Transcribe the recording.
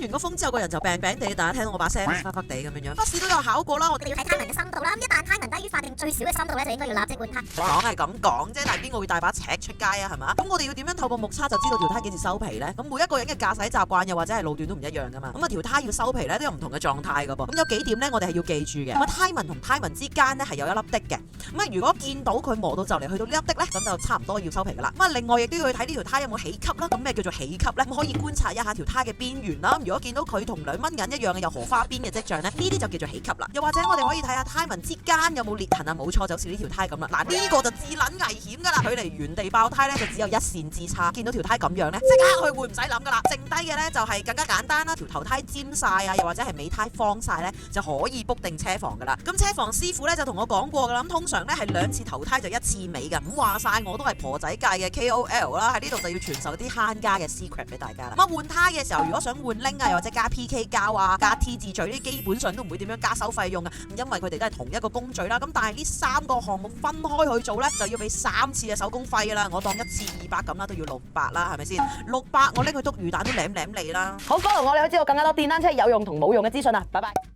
完個風之後，個人就病病地，大家聽到我把聲忽忽地咁樣樣。筆試都有考過啦，我哋要睇胎紋嘅深度啦。一旦胎紋低於法定最少嘅深度咧，就應該要立即換胎。講係咁講啫，但係邊個會帶把尺出街啊？係嘛？咁我哋要點樣透過目測就知道條胎幾時收皮呢？咁每一個人嘅駕駛習慣又或者係路段都唔一樣噶嘛。咁啊條胎要收皮咧都有唔同嘅狀態噶噃。咁有幾點呢？我哋係要記住嘅。咁胎紋同胎紋之間呢係有一粒滴嘅。咁啊如果見到佢磨到就嚟去到呢粒滴咧，咁就差唔多要收皮噶啦。咁啊另外亦都要去睇呢條胎有冇起級啦。咁咩叫做起級呢？咁可以觀察一下條胎嘅邊緣啦。如果見到佢同2蚊銀一樣嘅有荷花邊嘅跡象呢，呢啲就叫做起級啦。又或者我哋可以睇下胎紋之間有冇裂痕啊，冇錯就好似呢條胎咁啦。嗱呢個就至撚危險噶啦，距離原地爆胎呢，就只有1線之差。見到條胎咁樣呢，即刻去換唔使諗噶啦。剩低嘅呢，就係更加簡單啦，條頭胎尖晒啊，又或者係尾胎方晒呢，就可以 book 定車房噶啦。咁車房師傅呢，就同我講過噶啦，咁通常呢係2次頭胎就1次尾噶。咁話晒我都係婆仔界嘅 KOL 啦，喺呢度就要傳授啲慳家嘅 secret 俾大家啦。咁換胎嘅時候，如果想換鈴啊，又或者加 PK 膠啊，加 T 字嘴呢，基本上都唔會點樣加收費用嘅，因為佢哋都係同一個工序啦。咁但係呢3個項目分開去做呢，就要俾3次嘅手工費噶啦。我當1次200咁啦，都要600啦，係咪先？600我拎去篤魚蛋都舐舐你啦。好，follow我，你可以知道更加多電單車有用同冇用嘅資訊啊！拜拜。